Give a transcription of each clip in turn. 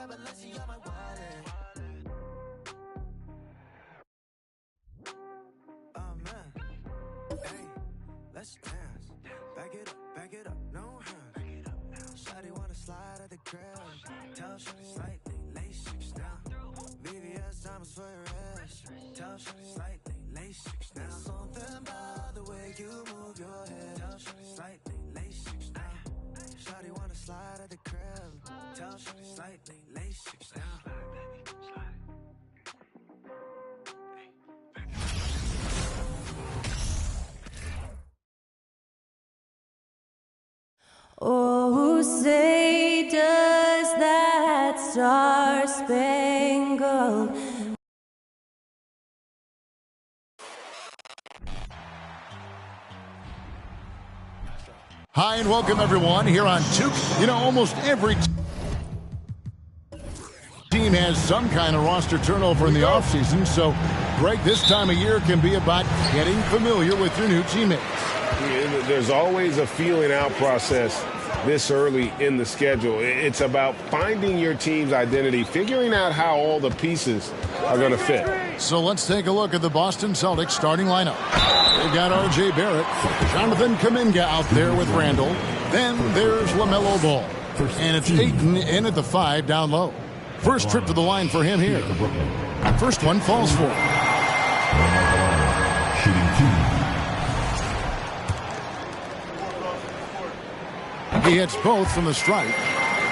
Oh man, hey, let's dance. Back it up, no hands. Shawty wanna slide at the crib. Tell Shawty slightly, lay 6 down. VVS diamonds for your wrist. Tell Shawty slightly, lay 6 down. Something about the way you move your head. Tell Shawty slightly, lay 6 down. Shawty wanna slide at the crib. Tell Shawty slightly, lay 6 down. Oh, say does that star-spangled Hi and welcome everyone here on Tuke. You know, almost every team has some kind of roster turnover in the offseason, so Greg, this time of year can be about getting familiar with your new teammates. There's always a feeling out process this early in the schedule. It's about finding your team's identity, figuring out how all the pieces are going to fit. So let's take a look at the Boston Celtics starting lineup. They've got R.J. Barrett, Jonathan Kuminga out there with Randall. Then there's LaMelo Ball. And it's Ayton in at the 5 down low. First trip to the line for him here. First one falls for him. He hits both from the stripe.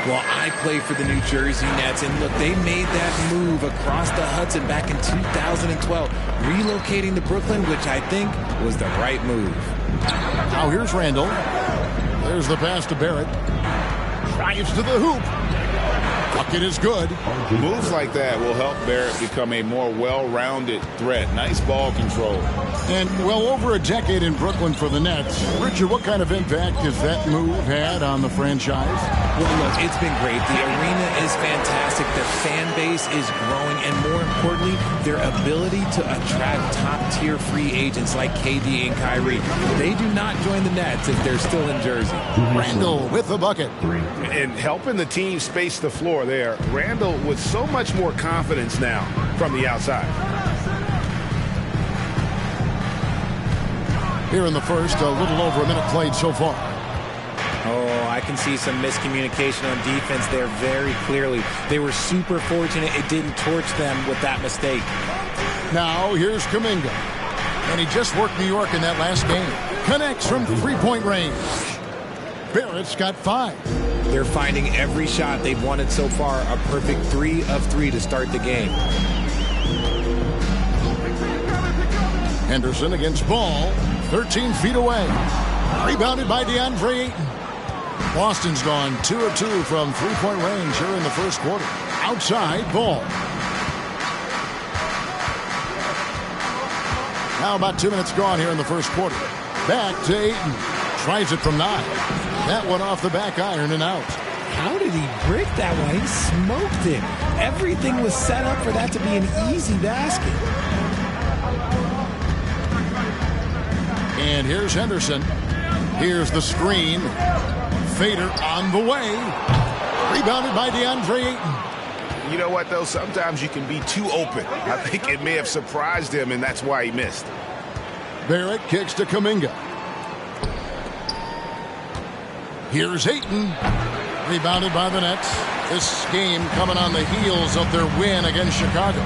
Well, I play for the New Jersey Nets, and look, they made that move across the Hudson back in 2012, relocating to Brooklyn, which I think was the right move. Now here's Randall. There's the pass to Barrett. Drives to the hoop. Bucket is good. Moves like that will help Barrett become a more well-rounded threat. Nice ball control. And well over a decade in Brooklyn for the Nets. Richard, what kind of impact has that move had on the franchise? Well, look, it's been great. The arena is fantastic. The fan base is growing. And more importantly, their ability to attract top-tier free agents like KD and Kyrie. They do not join the Nets if they're still in Jersey. Randall with the bucket. And helping the team space the floor there. Randall with so much more confidence now from the outside. Here in the first, a little over a minute played so far. Oh, I can see some miscommunication on defense there very clearly. They were super fortunate it didn't torch them with that mistake. Now here's Kuminga. And he just worked New York in that last game. Connects from three-point range. Barrett's got 5. They're finding every shot they've wanted so far, a perfect 3 of 3 to start the game. Henderson against Ball, 13 feet away. Rebounded by DeAndre Ayton. Boston's gone 2 of 2 from three-point range here in the first quarter. Outside, Ball. Now about 2 minutes gone here in the first quarter. Back to Ayton. Tries it from 9. That one off the back iron and out. How did he break that one? He smoked it. Everything was set up for that to be an easy basket. And here's Henderson. Here's the screen. Fader on the way. Rebounded by DeAndre Ayton. You know what, though? Sometimes you can be too open. I think it may have surprised him, and that's why he missed. Barrett kicks to Kuminga. Here's Ayton. Rebounded by the Nets. This game coming on the heels of their win against Chicago.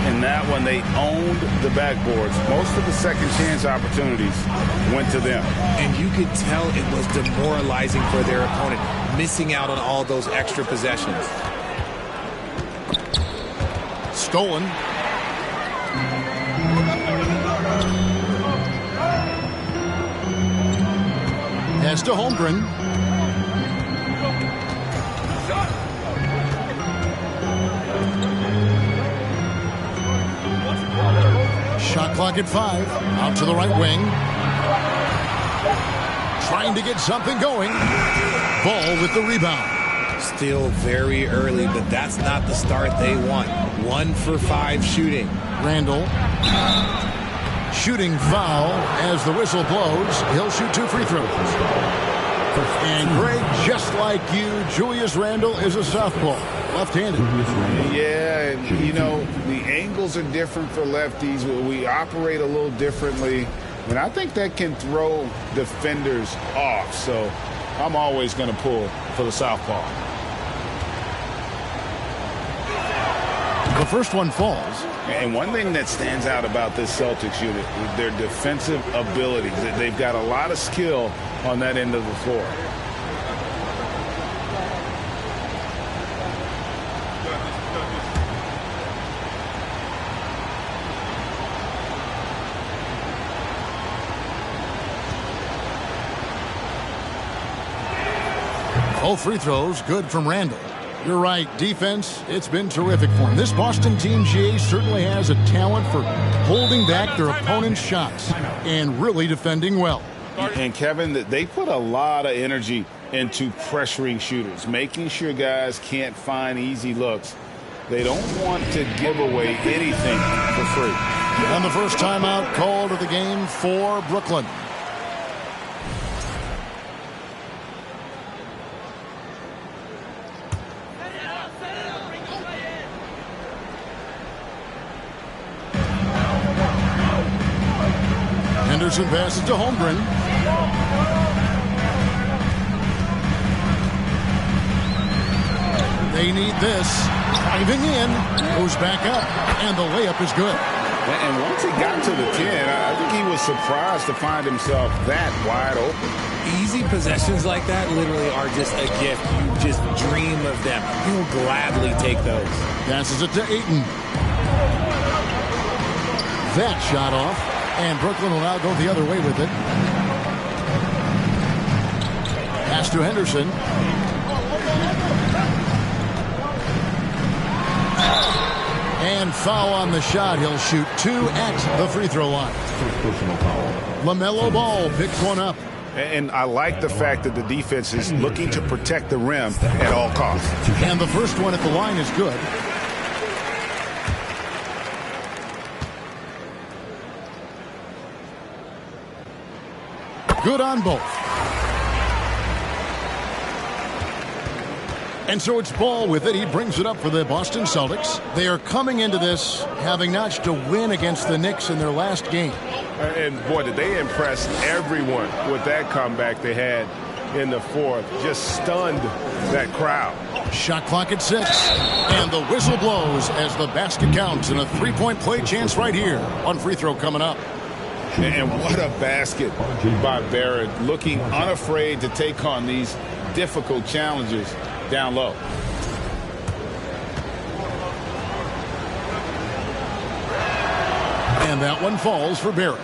In that one, they owned the backboards. Most of the second chance opportunities went to them. And you could tell it was demoralizing for their opponent, missing out on all those extra possessions. Stolen. Pass to Holmgren. Shot clock at 5. Out to the right wing. Trying to get something going. Ball with the rebound. Still very early, but that's not the start they want. 1 for 5 shooting. Randall. Shooting foul as the whistle blows. He'll shoot 2 free throws. And Greg, just like you, Julius Randle is a southpaw. left-handed. Yeah, and, you know, the angles are different for lefties. We operate a little differently, and I think that can throw defenders off. So I'm always going to pull for the southpaw. The first one falls. And one thing that stands out about this Celtics unit is their defensive abilities. They've got a lot of skill on that end of the floor. Both free throws good from Randall. You're right. Defense, it's been terrific for him. This Boston team, GA, certainly has a talent for holding back their opponent's shots and really defending well. And, Kevin, they put a lot of energy into pressuring shooters, making sure guys can't find easy looks. They don't want to give away anything for free. And the first timeout called of the game for Brooklyn. Henderson passes to Holmgren. They need this. Driving in. Goes back up. And the layup is good. And once he got to the 10, I think he was surprised to find himself that wide open. Easy possessions like that literally are just a gift. You just dream of them. You'll gladly take those. Passes it to Ayton. That shot off. And Brooklyn will now go the other way with it. Pass to Henderson. And foul on the shot. He'll shoot 2 at the free throw line. LaMelo Ball picks one up. And I like the fact that the defense is looking to protect the rim at all costs. And the first one at the line is good. Good on both. And so it's Ball with it. He brings it up for the Boston Celtics. They are coming into this having notched a win against the Knicks in their last game. And, boy, did they impress everyone with that comeback they had in the fourth. Just stunned that crowd. Shot clock at 6. And the whistle blows as the basket counts. And a three-point play chance right here. One free throw coming up. And what a basket by Barrett, looking unafraid to take on these difficult challenges down low. And that one falls for Barrett.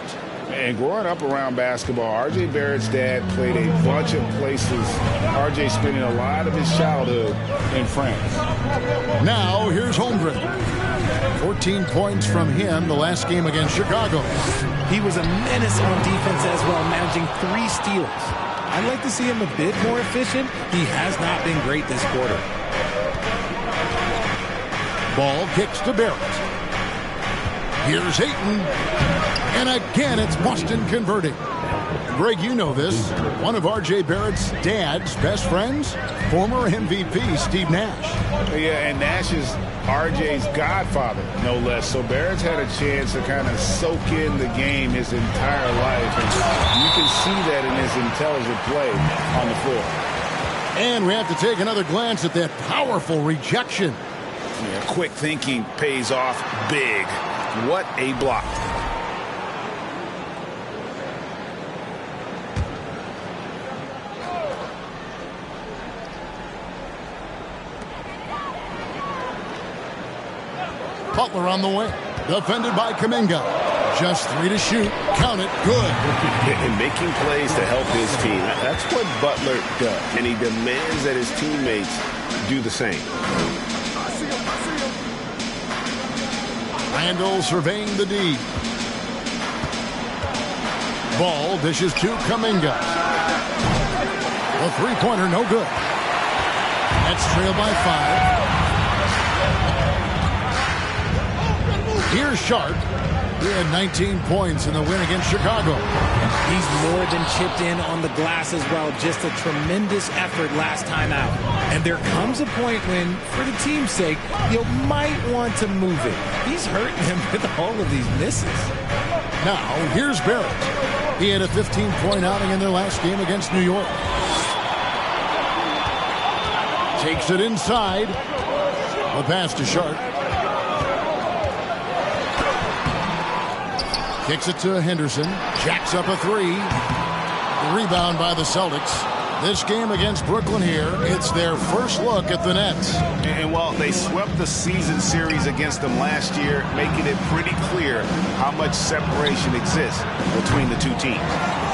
And growing up around basketball, R.J. Barrett's dad played a bunch of places. R.J. spending a lot of his childhood in France. Now here's Holmgren. 14 points from him the last game against Chicago. He was a menace on defense as well, managing 3 steals. I'd like to see him a bit more efficient. He has not been great this quarter. Ball kicks to Barrett. Here's Ayton. And again, it's Boston converting. Greg, you know this. One of R.J. Barrett's dad's best friends, former MVP Steve Nash. Yeah, and Nash is R.J.'s godfather, no less. So Barrett's had a chance to kind of soak in the game his entire life. And you can see that in his intelligent play on the floor. And we have to take another glance at that powerful rejection. Yeah, quick thinking pays off big. What a block. Butler on the way. Defended by Kuminga. Just 3 to shoot. Count it. Good. And making plays to help his team. That's what Butler does. And he demands that his teammates do the same. Randall surveying the D. Ball dishes to Kuminga. The three-pointer no good. That's trailed by 5. Here's Sharp. He had 19 points in the win against Chicago. He's more than chipped in on the glass as well. Just a tremendous effort last time out. And there comes a point when, for the team's sake, you might want to move it. He's hurting them with all of these misses. Now, here's Barrett. He had a 15-point outing in their last game against New York. Takes it inside. A pass to Sharp. Kicks it to Henderson. Jacks up a three. Rebound by the Celtics. This game against Brooklyn here, it's their first look at the Nets. And well, they swept the season series against them last year, making it pretty clear how much separation exists between the two teams.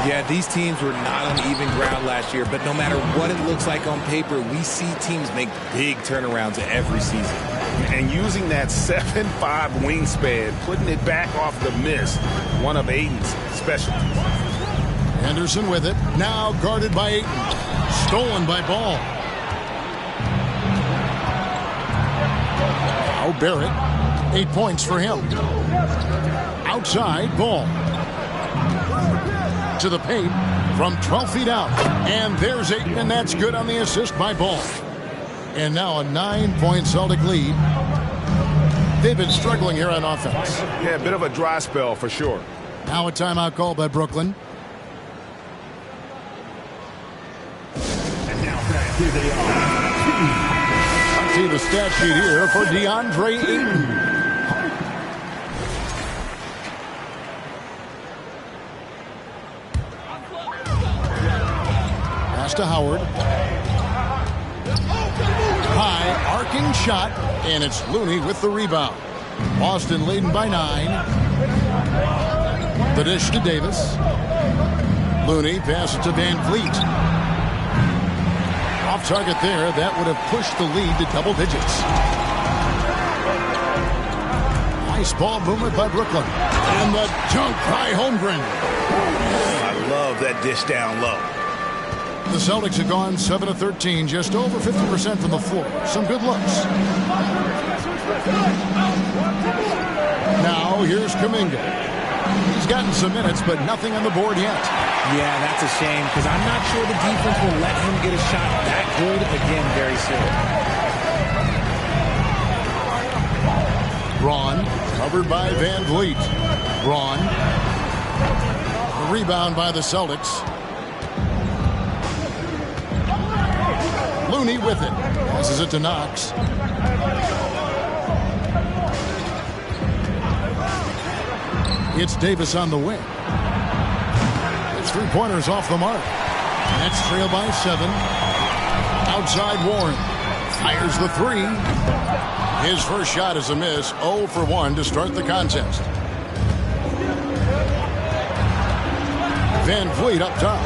Yeah, these teams were not on even ground last year, but no matter what it looks like on paper, we see teams make big turnarounds every season. And using that 7'5" wingspan, putting it back off the miss, one of Aiden's specialties. Henderson with it. Now guarded by Ayton. Stolen by Ball. Now Barrett. 8 points for him. Outside, Ball. To the paint from 12 feet out. And there's Ayton, and that's good on the assist by Ball. And now a 9-point Celtic lead. They've been struggling here on offense. Yeah, a bit of a dry spell for sure. Now a timeout call by Brooklyn. Here they are. See the stat sheet here for DeAndre Ayton. Pass to Howard. High arcing shot, and it's Looney with the rebound. Boston leading by 9. The dish to Davis. Looney passes to Van Vliet. Off target there. That would have pushed the lead to double digits. Nice ball movement by Brooklyn. And the dunk by Holmgren. I love that dish down low. The Celtics have gone 7 of 13, just over 50% from the floor. Some good looks. Now here's Kuminga. He's gotten some minutes, but nothing on the board yet. Yeah, that's a shame, because I'm not sure the defense will let him get a shot that good again very soon. Braun, covered by Van Vliet. Braun. The rebound by the Celtics. Looney with it. Passes it to Knox. It's Davis on the wing. It's 3-pointers off the mark. Nets trail by 7. Outside Warren. Fires the 3. His first shot is a miss. 0 for 1 to start the contest. Van Vliet up top.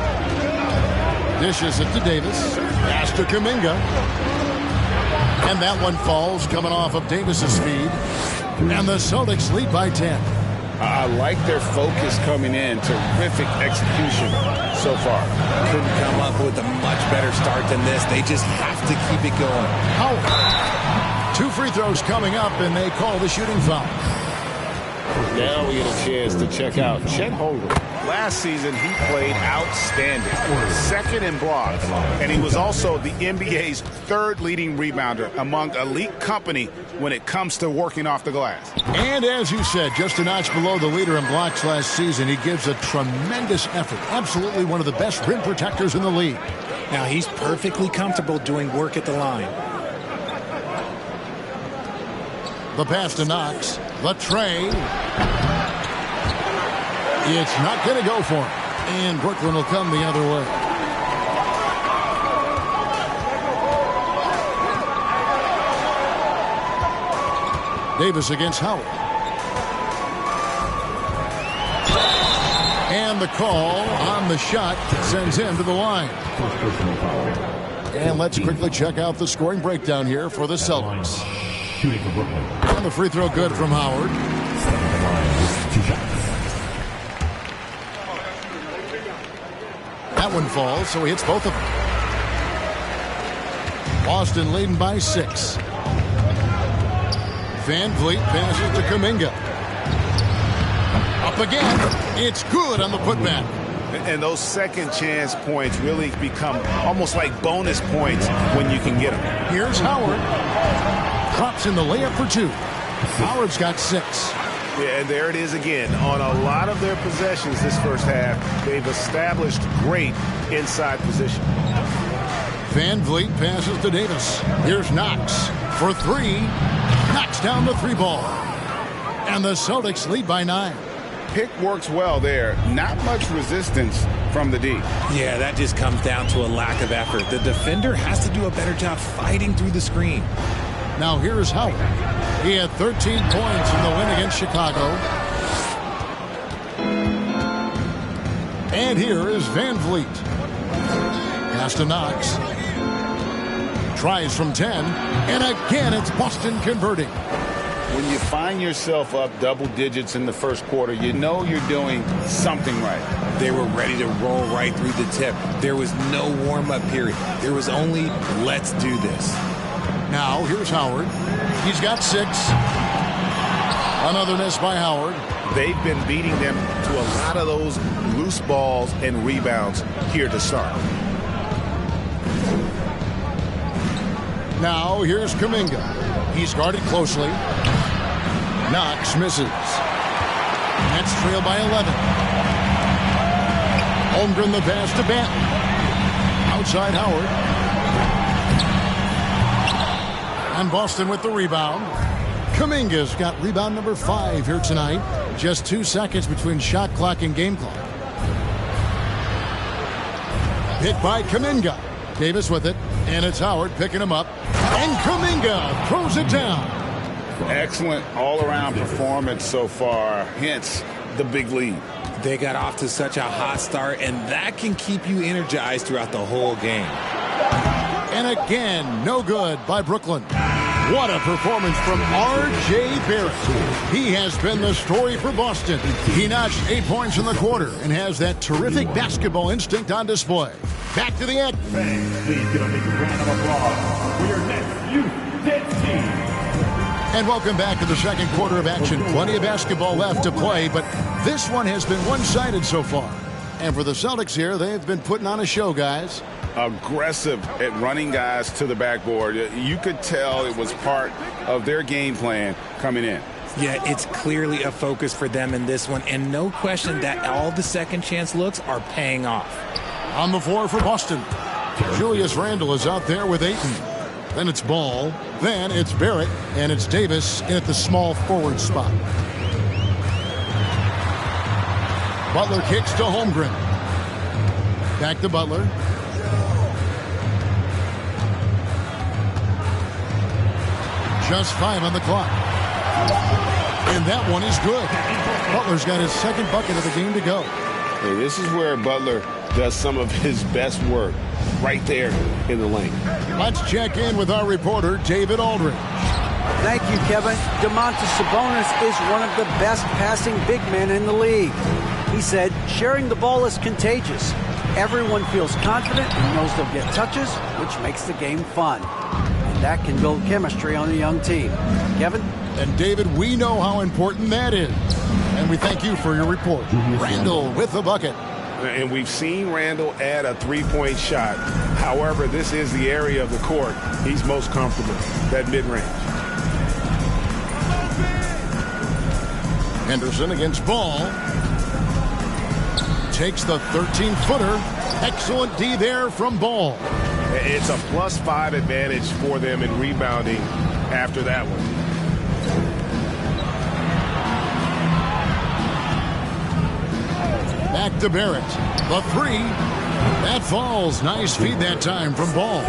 Dishes it to Davis. Pass to Kuminga. And that one falls, coming off of Davis's feed. And the Celtics lead by 10. I like their focus coming in. Terrific execution so far. Couldn't come up with a much better start than this. They just have to keep it going. Howard. 2 free throws coming up, and they call the shooting foul. Now we get a chance to check out Chet Holmgren. Last season, he played outstanding. 2nd in blocks, and he was also the NBA's 3rd leading rebounder among elite company when it comes to working off the glass. And as you said, just a notch below the leader in blocks last season. He gives a tremendous effort. Absolutely one of the best rim protectors in the league. Now he's perfectly comfortable doing work at the line. The pass to Knox. The tray. It's not going to go for him. And Brooklyn will come the other way. Davis against Howard. And the call on the shot sends him to the line. And let's quickly check out the scoring breakdown here for the Celtics. Shooting for Brooklyn. And the free throw good from Howard. Setting the line with 2 shots. That one falls, so he hits both of them. Boston leading by 6. Van Vliet passes to Kuminga. Up again. It's good on the putback. And those second chance points really become almost like bonus points when you can get them. Here's Howard. Drops in the layup for 2. Howard's got 6. Yeah, and there it is again. On a lot of their possessions this first half, they've established great inside position. Van Vliet passes to Davis. Here's Knox for 3. Knocks down the 3 ball. And the Celtics lead by 9. Pick works well there. Not much resistance from the D. Yeah, that just comes down to a lack of effort. The defender has to do a better job fighting through the screen. Now here's Howard. He had 13 points in the win against Chicago. And here is Van Vliet. Pass to Knox. Tries from 10. And again, it's Boston converting. When you find yourself up double digits in the first quarter, you know you're doing something right. They were ready to roll right through the tip. There was no warm-up period. There was only, let's do this. Now, here's Howard. He's got 6. Another miss by Howard. They've been beating them to a lot of those loose balls and rebounds here to start. Now, here's Kuminga. He's guarded closely. Knox misses. Nets trail by 11. Holmgren the pass to Banton. Outside Howard. And Boston with the rebound. Kuminga's got rebound number 5 here tonight. Just 2 seconds between shot clock and game clock. Hit by Kuminga. Davis with it. And it's Howard picking him up. And Kuminga throws it down. Excellent all-around performance so far, hence the big lead. They got off to such a hot start, and that can keep you energized throughout the whole game. And again, no good by Brooklyn. What a performance from R.J. Barrett. He has been the story for Boston. He notched 8 points in the quarter and has that terrific basketball instinct on display. Back to the end. Please give a big round of applause for your next youth dance team. And welcome back to the second quarter of action. Plenty of basketball left to play, but this one has been one-sided so far. And for the Celtics here, they've been putting on a show, guys. Aggressive at running guys to the backboard. You could tell it was part of their game plan coming in. Yeah, it's clearly a focus for them in this one, and no question that all the second chance looks are paying off. On the floor for Boston, Julius Randle is out there with Ayton. Then it's Ball. Then it's Barrett. And it's Davis in at the small forward spot. Butler kicks to Holmgren. Back to Butler. Just 5 on the clock. And that one is good. Butler's got his second bucket of the game to go. Hey, this is where Butler does some of his best work, right there in the lane. Let's check in with our reporter, David Aldridge. Thank you, Kevin. Domantas Sabonis is one of the best passing big men in the league. He said, sharing the ball is contagious. Everyone feels confident and knows they'll get touches, which makes the game fun. And that can build chemistry on a young team. Kevin? And David, we know how important that is. And we thank you for your report. Randle with the bucket. And we've seen Randle add a three-point shot. However, this is the area of the court he's most comfortable, that mid-range. Henderson against Ball. Takes the 13-footer. Excellent D there from Ball. It's a +5 advantage for them in rebounding after that one. Back to Barrett. The 3. That falls. Nice feed that time from Ball.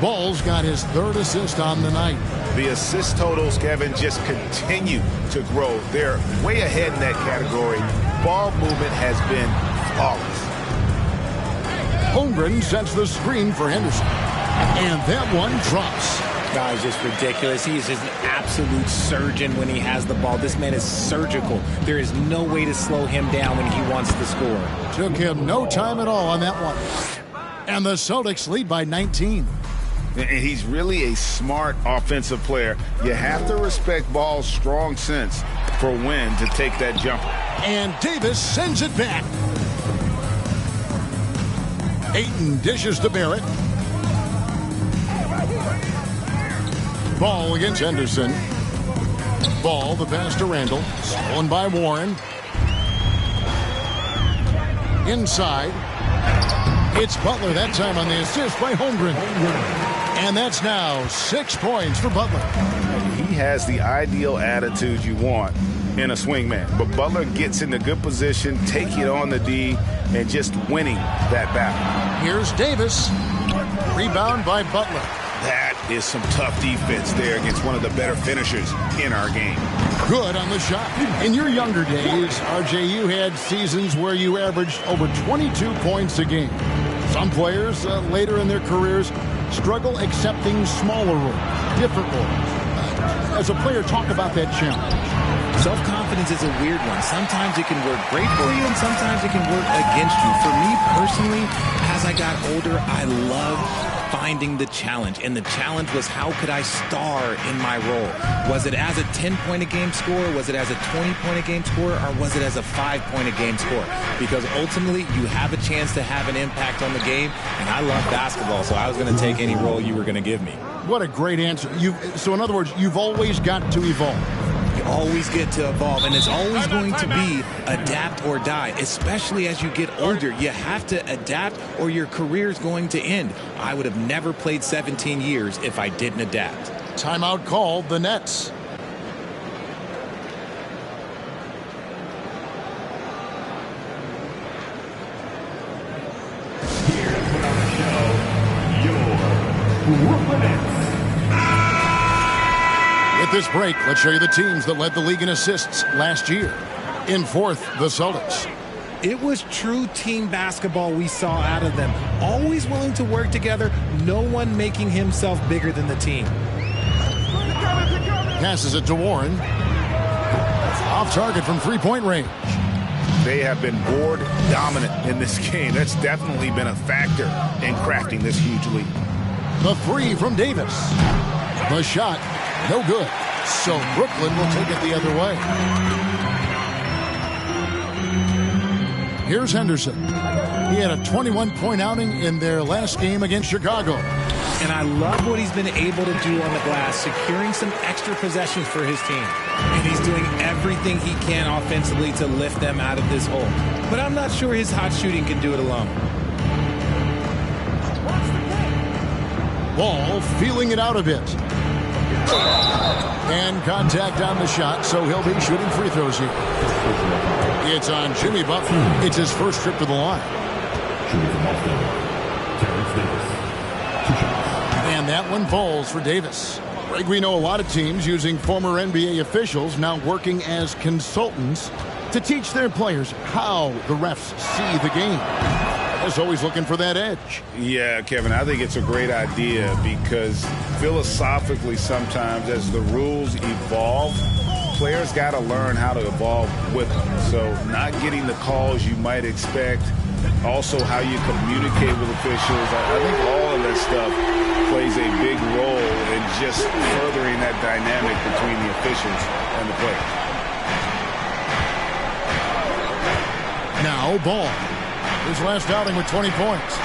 Ball's got his 3rd assist on the night. The assist totals, Kevin, just continue to grow. They're way ahead in that category. Ball movement has been flawless. Holmgren sets the screen for Henderson. And that one drops. That was just ridiculous. He is just an absolute surgeon when he has the ball. This man is surgical. There is no way to slow him down when he wants to score. Took him no time at all on that one. And the Celtics lead by 19. And he's really a smart offensive player. You have to respect Ball's strong sense for when to take that jumper. And Davis sends it back. Ayton dishes to Barrett. Ball against Henderson. Ball, the pass to Randall. Stolen by Warren. Inside. It's Butler that time on the assist by Holmgren. And that's now 6 points for Butler. He has the ideal attitude you want in a swingman. But Butler gets in a good position, take it on the D, and just winning that battle. Here's Davis. Rebound by Butler. That is some tough defense there against one of the better finishers in our game. Good on the shot. In your younger days, RJ, you had seasons where you averaged over 22 points a game. Some players later in their careers struggle accepting smaller roles, different roles. As a player, talk about that challenge. Self-confidence is a weird one. Sometimes it can work great for you, and sometimes it can work against you. For me personally, as I got older, I loved finding the challenge. And the challenge was, how could I star in my role? Was it as a 10-point-a-game scorer? Was it as a 20-point-a-game scorer? Or was it as a 5-point-a-game scorer? Because ultimately, you have a chance to have an impact on the game. And I love basketball, so I was going to take any role you were going to give me. What a great answer. So in other words, you've always got to evolve. You always get to evolve, and it's always going to be adapt or die, especially as you get older. You have to adapt or your career is going to end. I would have never played 17 years if I didn't adapt. Timeout called, the Nets. Here's what on the show, your Brooklyn Nets. With this break, let's show you the teams that led the league in assists last year. In fourth, the Celtics. It was true team basketball we saw out of them. Always willing to work together, no one making himself bigger than the team. Passes it to Warren. Off target from three-point range. They have been board dominant in this game. That's definitely been a factor in crafting this huge lead. The three from Davis. The shot, no good. So Brooklyn will take it the other way. Here's Henderson. He had a 21-point outing in their last game against Chicago. And I love what he's been able to do on the glass, securing some extra possessions for his team. And he's doing everything he can offensively to lift them out of this hole. But I'm not sure his hot shooting can do it alone. Ball feeling it out a bit. And contact on the shot, so he'll be shooting free throws here. It's on Jimmy Butler. It's his first trip to the line. And that one falls for Davis. Greg, we know a lot of teams using former NBA officials now working as consultants to teach their players how the refs see the game. Is always looking for that edge. Yeah, Kevin, I think it's a great idea because philosophically sometimes as the rules evolve, players got to learn how to evolve with them. So not getting the calls you might expect, also how you communicate with officials. I think all of that stuff plays a big role in just furthering that dynamic between the officials and the players. Now Ball. His last outing with 20 points.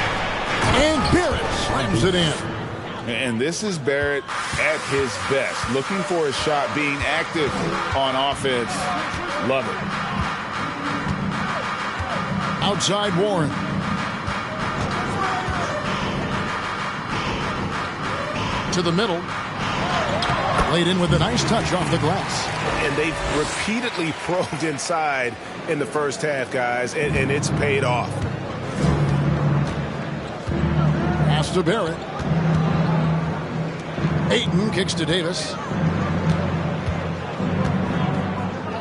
And Barrett slams it in. And this is Barrett at his best. Looking for a shot, being active on offense. Love it. Outside Warren. To the middle. Laid in with a nice touch off the glass. And they've repeatedly probed inside in the first half, guys, and it's paid off. Pass to Barrett. Ayton kicks to Davis.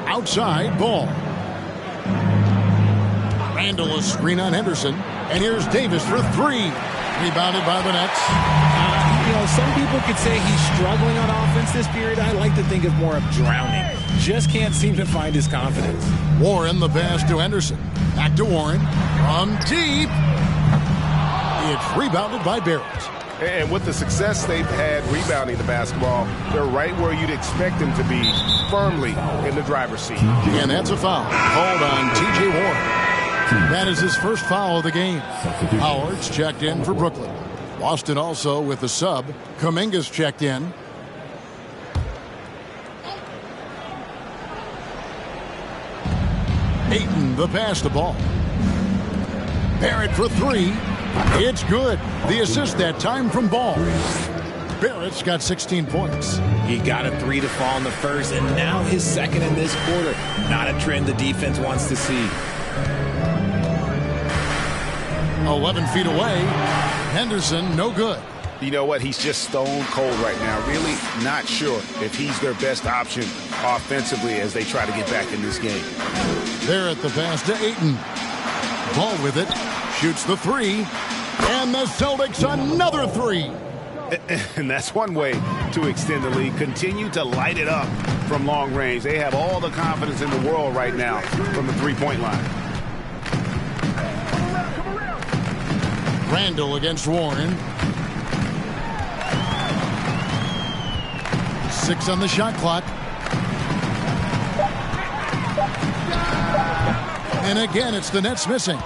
Outside, Ball. Randall a screen on Henderson. And here's Davis for three. Rebounded by the Nets. You know, some people could say he's struggling on offense this period. I like to think of more of drowning. Just can't seem to find his confidence. Warren the pass to Henderson. Back to Warren. From deep. It's rebounded by Barrett. And with the success they've had rebounding the basketball, they're right where you'd expect them to be, firmly in the driver's seat. And that's a foul called on T.J. Warren. That is his first foul of the game. Howard's checked in for Brooklyn. Boston also with the sub. Kuminga's checked in. Ayton the pass to Ball. Barrett for three. It's good. The assist that time from Ball. Barrett's got 16 points. He got a 3 to fall in the first, and now his second in this quarter. Not a trend the defense wants to see. 11 feet away. Henderson, no good. You know what? He's just stone cold right now. Really not sure if he's their best option offensively as they try to get back in this game. Barrett the pass to Ayton. Ball with it. Shoots the three. And the Celtics another three. And that's one way to extend the lead. Continue to light it up from long range. They have all the confidence in the world right now from the three-point line. Randall against Warren. 6 on the shot clock. And again, it's the Nets missing.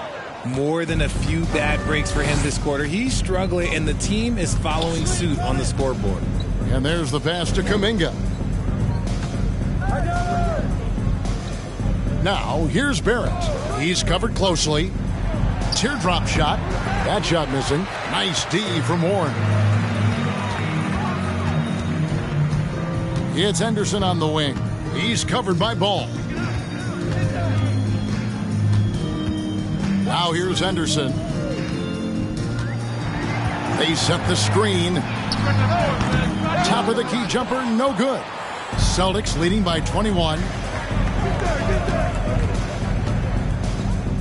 More than a few bad breaks for him this quarter. He's struggling, and the team is following suit on the scoreboard. And there's the pass to Kuminga. Now, here's Barrett. He's covered closely. Teardrop shot. That shot missing. Nice D from Warren. It's Henderson on the wing. He's covered by Ball. Now here's Henderson. They set the screen. Top of the key jumper, no good. Celtics leading by 21.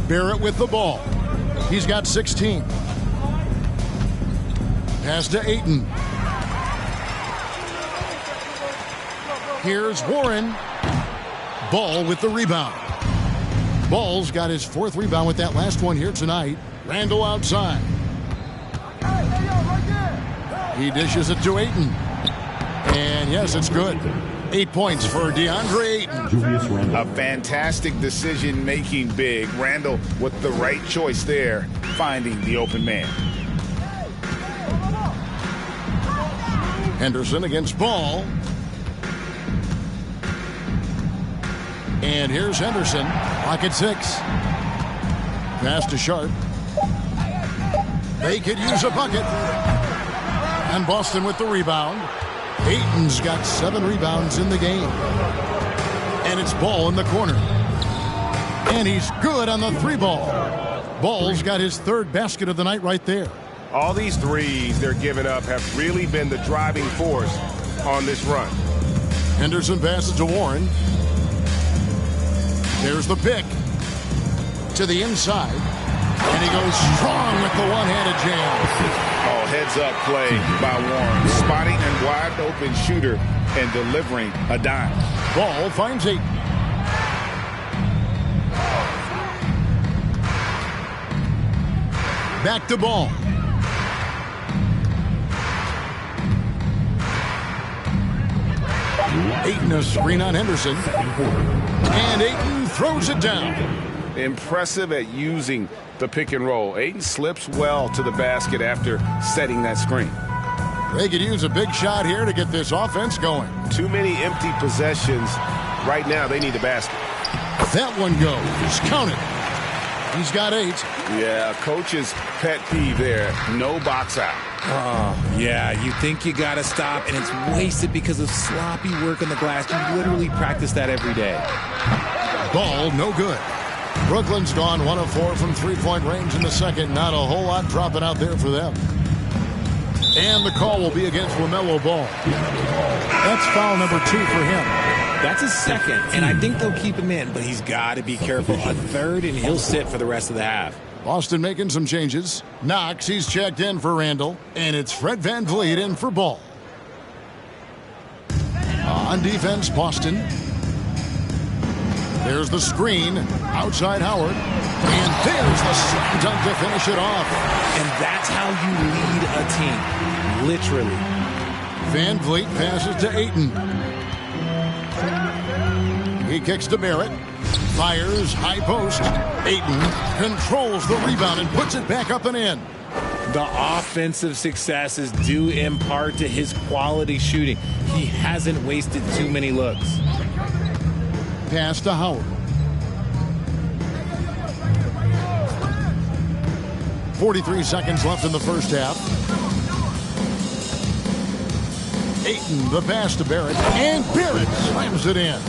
Barrett with the ball. He's got 16. Pass to Ayton. Here's Warren. Ball with the rebound. Ball's got his 4th rebound with that last one here tonight. Randall outside. He dishes it to Ayton. And yes, it's good. 8 points for DeAndre Ayton. A fantastic decision-making big. Randall with the right choice there, finding the open man. Henderson against Ball. And here's Henderson. Clock at 6. Pass to Sharp. They could use a bucket. And Boston with the rebound. Ayton's got 7 rebounds in the game. And it's Ball in the corner. And he's good on the 3-ball. Ball's got his 3rd basket of the night right there. All these threes they're giving up have really been the driving force on this run. Henderson passes to Warren. There's the pick to the inside. And he goes strong with the one-handed jam. Oh, heads-up play by Warren. Spotting a wide-open shooter and delivering a dime. Ball finds Ayton. Back to Ball. Ayton a screen on Henderson. And Ayton throws it down. Impressive at using the pick and roll. Ayton slips well to the basket after setting that screen. They could use a big shot here to get this offense going. Too many empty possessions. Right now, they need a basket. That one goes. Count it. He's got 8. Yeah, coach's pet peeve there. No box out. Oh, yeah, you think you got to stop, and it's wasted because of sloppy work on the glass. You literally practice that every day. Ball, no good. Brooklyn's gone 1 of 4 from 3-point range in the second. Not a whole lot dropping out there for them. And the call will be against LaMelo Ball. That's foul number 2 for him. That's his 2nd, and I think they'll keep him in, but he's got to be careful. A 3rd, and he'll sit for the rest of the half. Boston making some changes. Knox, he's checked in for Randall. And it's Fred VanVleet in for Ball. On defense, Boston. There's the screen. Outside Howard. And there's the slam dunk to finish it off. And that's how you lead a team. literally. Van Vliet passes to Ayton. He kicks to Barrett. Fires, high post. Ayton controls the rebound and puts it back up and in. The offensive success is due in part to his quality shooting. He hasn't wasted too many looks. Pass to Howard. 43 seconds left in the first half. Ayton, the pass to Barrett, and Barrett slams it in.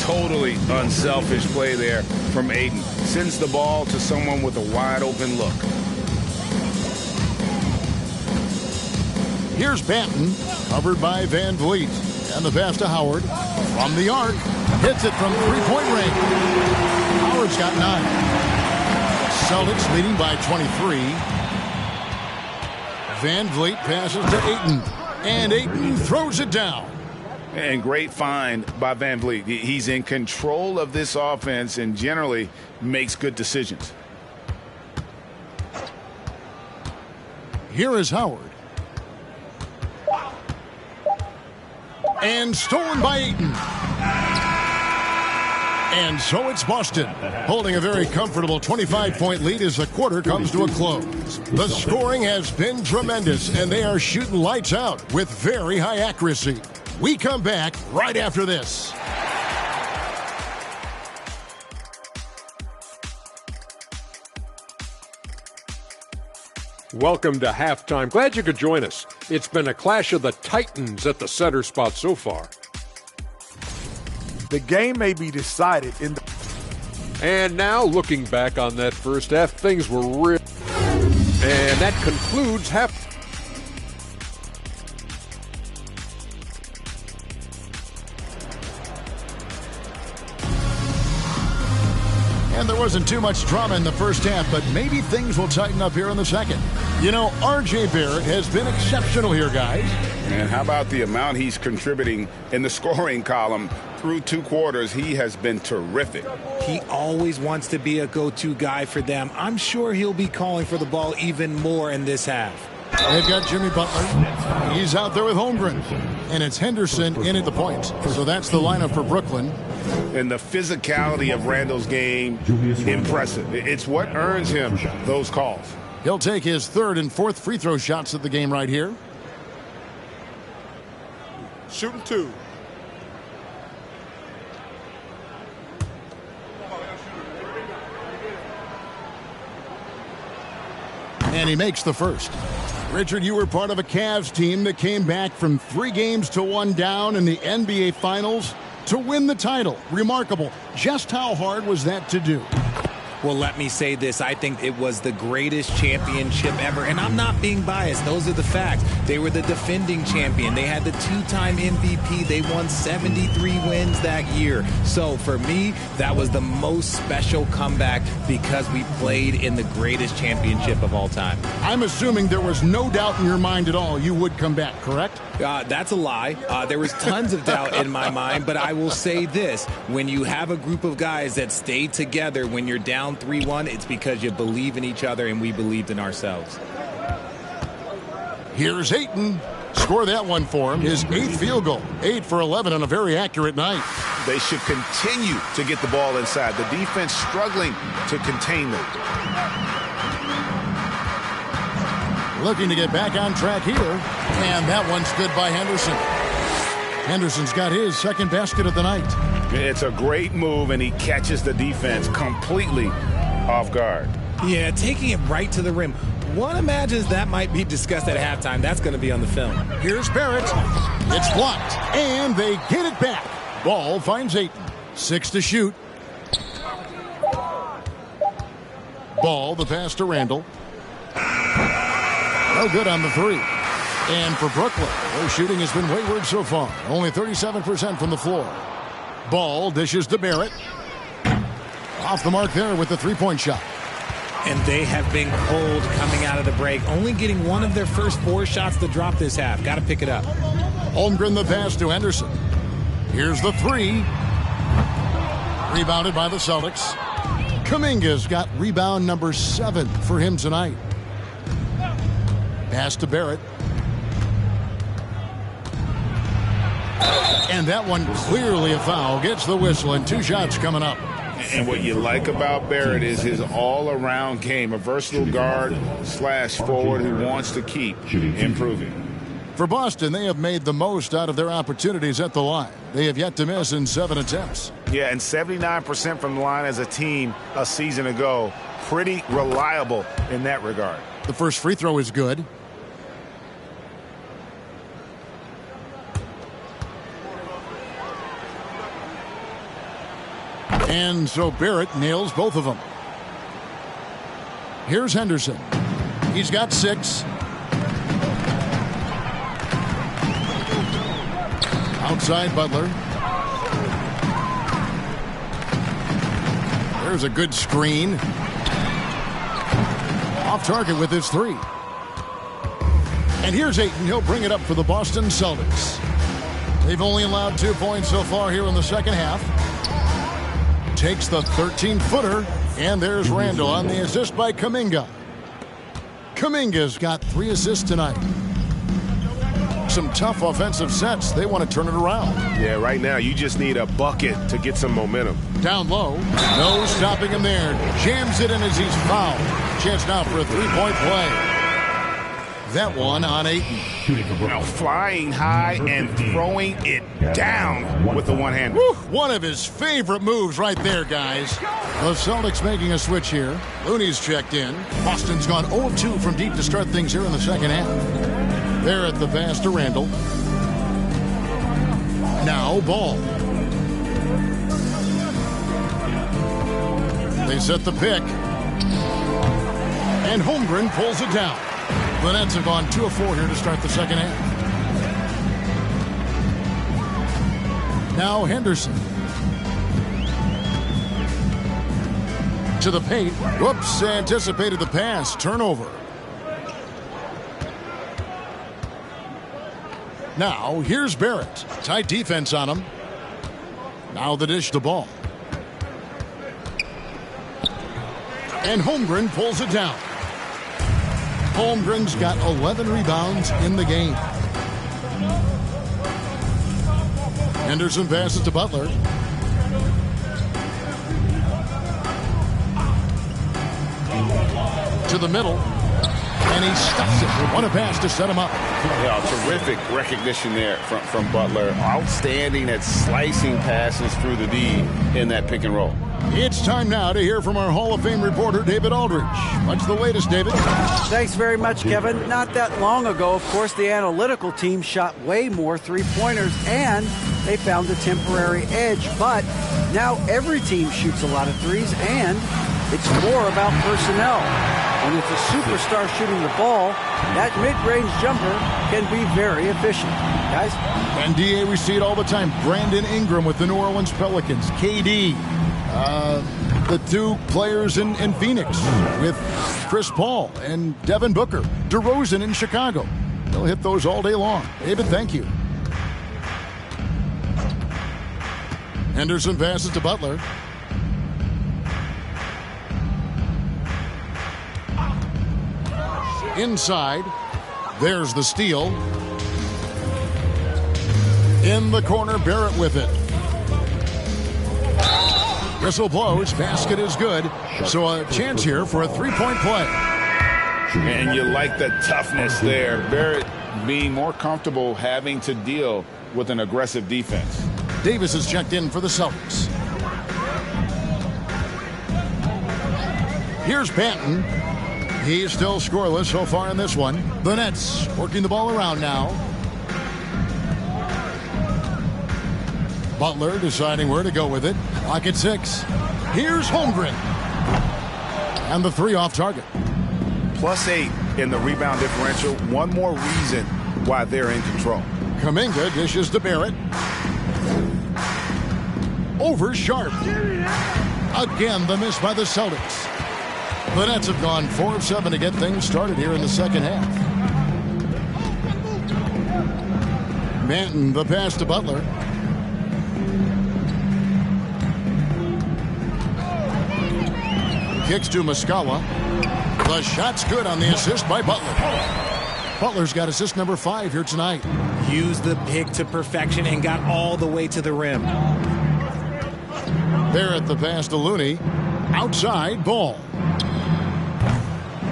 Totally unselfish play there from Ayton. Sends the ball to someone with a wide open look. Here's Banton, covered by Van Vliet. And the pass to Howard. From the arc, hits it from three-point range. Howard's got 9. Celtics leading by 23. Van Vliet passes to Ayton. And Ayton throws it down. And great find by Van Vliet. He's in control of this offense and generally makes good decisions. Here is Howard. And stolen by Ayton. And so it's Boston, holding a very comfortable 25-point lead as the quarter comes to a close. The scoring has been tremendous, and they are shooting lights out with very high accuracy. We come back right after this. Welcome to halftime. Glad you could join us. It's been a clash of the Titans at the center spot so far. The game may be decided in the... And now, looking back on that first half, things were real. And that concludes half. And there wasn't too much drama in the first half, but maybe things will tighten up here in the second. You know, R.J. Barrett has been exceptional here, guys. And how about the amount he's contributing in the scoring column? Through 2 quarters, he has been terrific. He always wants to be a go-to guy for them. I'm sure he'll be calling for the ball even more in this half. They've got Jimmy Butler. He's out there with Holmgren. And it's Henderson in at the point. So that's the lineup for Brooklyn. And the physicality of Randall's game, impressive. It's what earns him those calls. He'll take his 3rd and 4th free throw shots at the game right here. Shooting 2. And he makes the first. Richard, you were part of a Cavs team that came back from 3 games to 1 down in the NBA Finals to win the title. Remarkable. Just how hard was that to do? Well, let me say this. I think it was the greatest championship ever. And I'm not being biased. Those are the facts. They were the defending champion. They had the 2-time MVP. They won 73 wins that year. So for me, that was the most special comeback because we played in the greatest championship of all time. I'm assuming there was no doubt in your mind at all you would come back, correct? That's a lie. There was tons of doubt in my mind, but I will say this. When you have a group of guys that stay together when you're down 3-1, it's because you believe in each other and we believed in ourselves. Here's Ayton. Score that one for him. His 8th field goal. 8 for 11 on a very accurate night. They should continue to get the ball inside. The defense struggling to contain them. Looking to get back on track here. And that one's good by Henderson. Henderson's got his 2nd basket of the night. It's a great move, and he catches the defense completely off guard. Yeah, taking it right to the rim. One imagines that might be discussed at halftime. That's going to be on the film. Here's Barrett. It's blocked, and they get it back. Ball finds Ayton. 6 to shoot. Ball, the pass to Randall. No good on the 3. And for Brooklyn, their shooting has been wayward so far. Only 37% from the floor. Ball dishes to Barrett. Off the mark there with the 3-point shot. And they have been cold coming out of the break. Only getting one of their first 4 shots to drop this half. Got to pick it up. Holmgren the pass to Henderson. Here's the 3. Rebounded by the Celtics. Kuminga's got rebound number 7 for him tonight. Pass to Barrett. And that one clearly a foul. Gets the whistle, and 2 shots coming up. And what you like about Barrett is his all-around game, a versatile guard / forward who wants to keep improving. For Boston, they have made the most out of their opportunities at the line. They have yet to miss in 7 attempts. Yeah, and 79% from the line as a team a season ago. Pretty reliable in that regard. The first free throw is good. And so Barrett nails both of them. Here's Henderson. He's got 6. Outside Butler. There's a good screen. Off target with his 3. And here's Ayton. He'll bring it up for the Boston Celtics. They've only allowed 2 points so far here in the second half. Takes the 13-footer, and there's Randall on the assist by Kuminga. Kuminga's got 3 assists tonight. Some tough offensive sets. They want to turn it around. Yeah, right now you just need a bucket to get some momentum. Down low. No stopping him there. Jams it in as he's fouled. Chance now for a 3-point play. That one on Ayton. Flying high and throwing it down with the one hand. One of his favorite moves right there, guys. The Celtics making a switch here. Looney's checked in. Boston's gone 0-2 from deep to start things here in the second half. They're at the pass to Randall. Now Ball. They set the pick. And Holmgren pulls it down. The Nets have gone 2 of 4 here to start the second half. Now Henderson. To the paint. Whoops, anticipated the pass. Turnover. Now, here's Barrett. Tight defense on him. Now the dish to Ball. And Holmgren pulls it down. Holmgren's got 11 rebounds in the game. Henderson passes to Butler. To the middle. And he stuffs it. What a pass to set him up. Yeah, terrific recognition there from Butler. Outstanding at slicing passes through the D in that pick and roll. It's time now to hear from our Hall of Fame reporter, David Aldridge. What's the latest, David? Thanks very much, Kevin. Not that long ago, of course, the analytical team shot way more three-pointers, and they found a temporary edge. But now every team shoots a lot of threes, and it's more about personnel. When it's a superstar shooting the ball, that mid-range jumper can be very efficient. Guys? NBA, we see it all the time. Brandon Ingram with the New Orleans Pelicans. KD. The 2 players in Phoenix with Chris Paul and Devin Booker. DeRozan in Chicago. They'll hit those all day long. David, thank you. Henderson passes to Butler. Inside. There's the steal. In the corner, Barrett with it. Whistle blows. Basket is good. So a chance here for a 3-point play. And you like the toughness there. Barrett being more comfortable having to deal with an aggressive defense. Davis is checked in for the Celtics. Here's Banton. He's still scoreless so far in this one. The Nets working the ball around now. Butler deciding where to go with it. Clock at 6. Here's Holmgren. And the 3 off target. +8 in the rebound differential. One more reason why they're in control. Kuminga dishes to Barrett. Over Sharp. Again, the miss by the Celtics. The Nets have gone 4 of 7 to get things started here in the second half. Manton, the pass to Butler. Kicks to Muscala. The shot's good on the assist by Butler. Butler's got assist number 5 here tonight. used the pick to perfection and got all the way to the rim. Barrett the pass to Looney. Outside ball.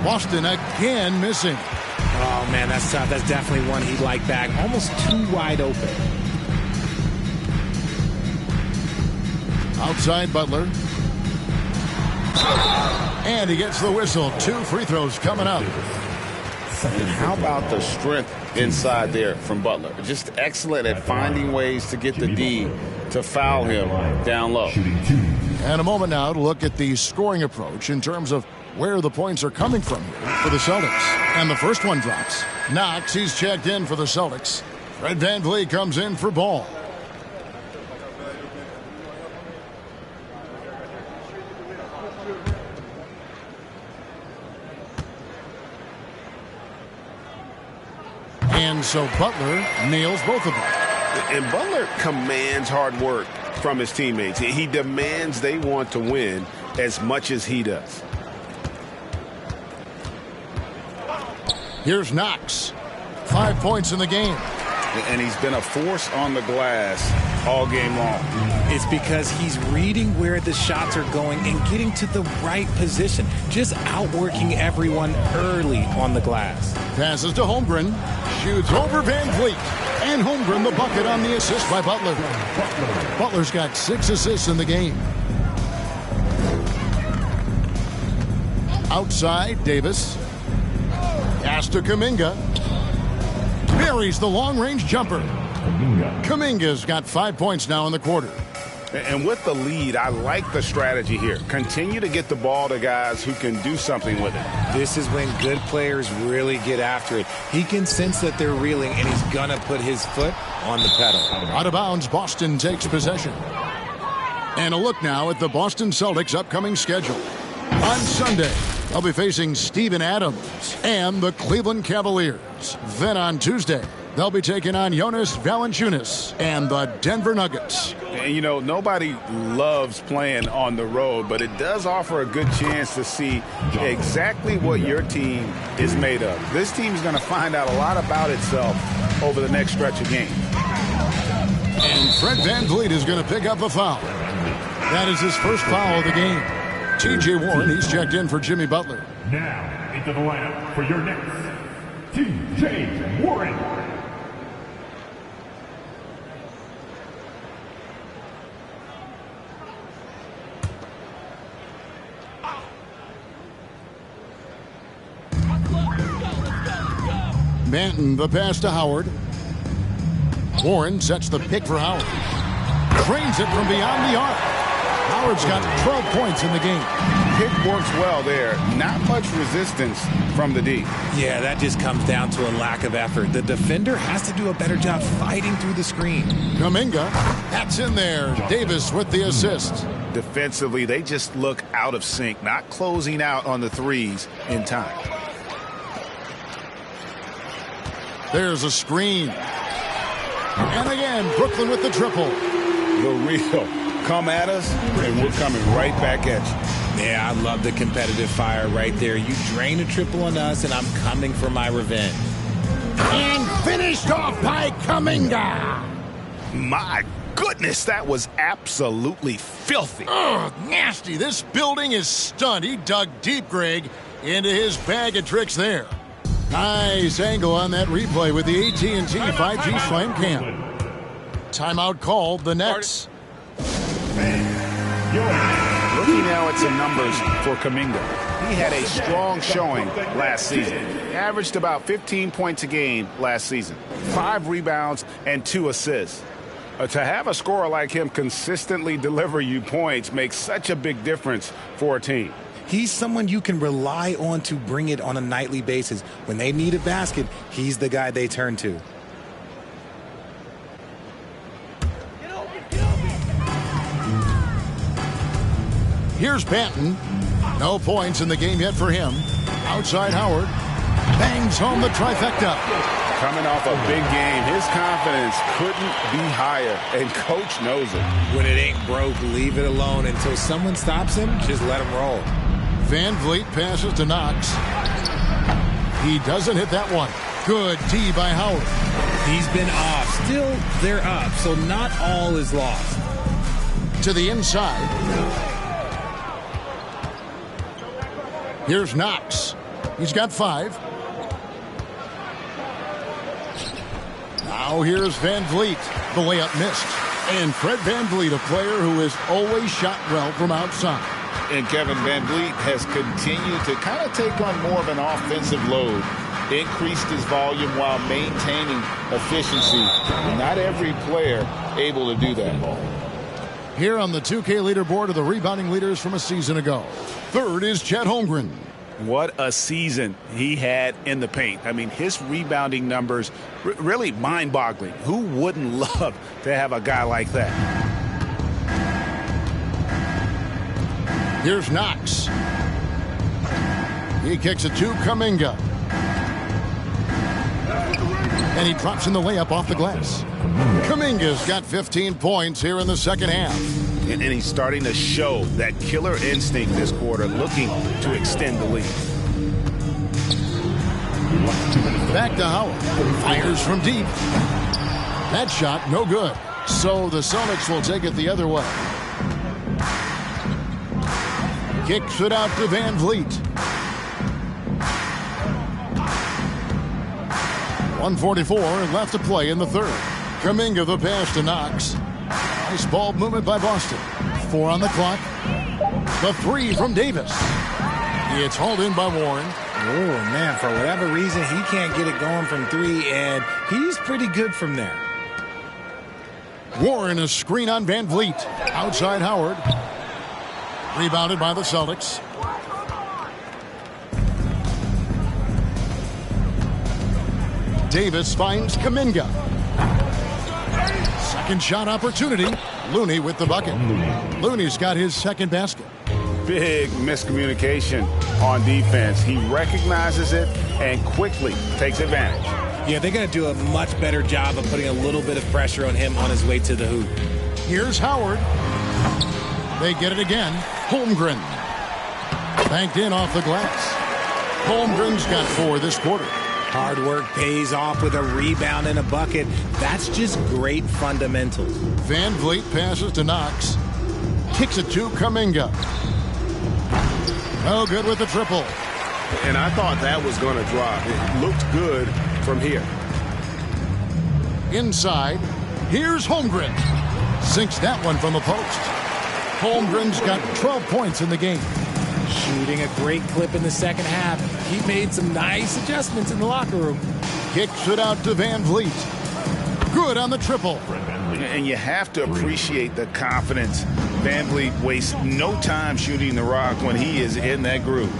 Boston again missing. Oh, man, that's tough. That's definitely one he'd like back. Almost too wide open. Outside Butler. And he gets the whistle. 2 free throws coming up. And how about the strength inside there from Butler? Just excellent at finding ways to get the D to foul him down low. And a moment now to look at the scoring approach in terms of where the points are coming from here for the Celtics. And the first one drops. Knox, he's checked in for the Celtics. Fred VanVleet comes in for Ball. And so Butler nails both of them. And Butler commands hard work from his teammates. He demands they want to win as much as he does. Here's Knox. 5 points in the game. And he's been a force on the glass all game long. It's because he's reading where the shots are going and getting to the right position. Just outworking everyone early on the glass. Passes to Holmgren. Shoots over VanVleet. And Holmgren the bucket on the assist by Butler. Butler's got 6 assists in the game. Outside, Davis. Pass to Kuminga. Buries the long-range jumper. Kuminga's got 5 points now in the quarter. And with the lead, I like the strategy here. Continue to get the ball to guys who can do something with it. This is when good players really get after it. He can sense that they're reeling, and he's going to put his foot on the pedal. Out of bounds, Boston takes possession. And a look now at the Boston Celtics' upcoming schedule. On Sunday, they'll be facing Steven Adams and the Cleveland Cavaliers. Then on Tuesday, they'll be taking on Jonas Valanciunas and the Denver Nuggets. And, you know, nobody loves playing on the road, but it does offer a good chance to see exactly what your team is made of. This team is going to find out a lot about itself over the next stretch of games. And Fred VanVleet is going to pick up a foul. That is his first foul of the game. T.J. Warren, he's checked in for Jimmy Butler. Now into the lineup for your Knicks, T.J. Warren. Manton, the pass to Howard. Warren sets the pick for Howard. Cranes it from beyond the arc. Howard's got 12 points in the game. Pick works well there. Not much resistance from the D. Yeah, that just comes down to a lack of effort. The defender has to do a better job fighting through the screen. Kuminga, that's in there. Davis with the assist. Defensively, they just look out of sync, not closing out on the threes in time. There's a screen. And again, Brooklyn with the triple. The real. Come at us, and we're coming right back at you. Yeah, I love the competitive fire right there. You drain a triple on us, and I'm coming for my revenge. And finished off by Kuminga. My goodness, that was absolutely filthy. Oh, nasty. This building is stunned. He dug deep, Greg, into his bag of tricks there. Nice angle on that replay with the AT&T 5G Slam Cam. Timeout called, the Nets. Looking now at some numbers for Kuminga. He had a strong showing last season. Averaged about 15 points a game last season. 5 rebounds and 2 assists. To have a scorer like him consistently deliver you points makes such a big difference for a team. He's someone you can rely on to bring it on a nightly basis. When they need a basket, he's the guy they turn to. Here's Banton. No points in the game yet for him. Outside Howard. Bangs home the trifecta. Coming off a big game, his confidence couldn't be higher, and coach knows it. When it ain't broke, leave it alone until someone stops him. Just let him roll. VanVleet passes to Knox. He doesn't hit that one. Good D by Howard. He's been off. Still, they're up, so not all is lost. To the inside. Here's Knox. He's got 5. Now here's Van Vliet. The layup missed. And Fred Van Vliet, a player who has always shot well from outside. And Kevin Van Vliet has continued to kind of take on more of an offensive load. Increased his volume while maintaining efficiency. Not every player able to do that. Here on the 2K leaderboard are the rebounding leaders from a season ago. Third is Chet Holmgren. What a season he had in the paint. I mean, his rebounding numbers really mind-boggling. Who wouldn't love to have a guy like that? Here's Knox. He kicks it to Kuminga. And he drops in the layup off the glass. Kuminga's got 15 points here in the second half. And he's starting to show that killer instinct this quarter, looking to extend the lead. Back to Howard. Fires from deep. That shot, no good. So the Celtics will take it the other way. Kicks it out to Van Vliet. 1:44 left to play in the third. Kuminga the pass to Knox. Nice ball movement by Boston. 4 on the clock. The 3 from Davis. It's hauled in by Warren. Oh, man, for whatever reason, he can't get it going from 3, and he's pretty good from there. Warren, a screen on Van Vliet. Outside Howard. Rebounded by the Celtics. Davis finds Kuminga. Second shot opportunity. Looney with the bucket. Looney's got his second basket. Big miscommunication on defense. He recognizes it and quickly takes advantage. Yeah, they're going to do a much better job of putting a little bit of pressure on him on his way to the hoop. Here's Howard. They get it again. Holmgren. Banked in off the glass. Holmgren's got 4 this quarter. Hard work pays off with a rebound and a bucket. That's just great fundamentals. Van Vliet passes to Knox. Kicks it to Kuminga. No good with the triple. And I thought that was going to drop. It looked good from here. Inside. Here's Holmgren. Sinks that one from the post. Holmgren's got 12 points in the game. Shooting a great clip in the second half. He made some nice adjustments in the locker room. Kicks it out to Van Vliet. Good on the triple. And you have to appreciate the confidence. Van Vliet wastes no time shooting the rock when he is in that groove.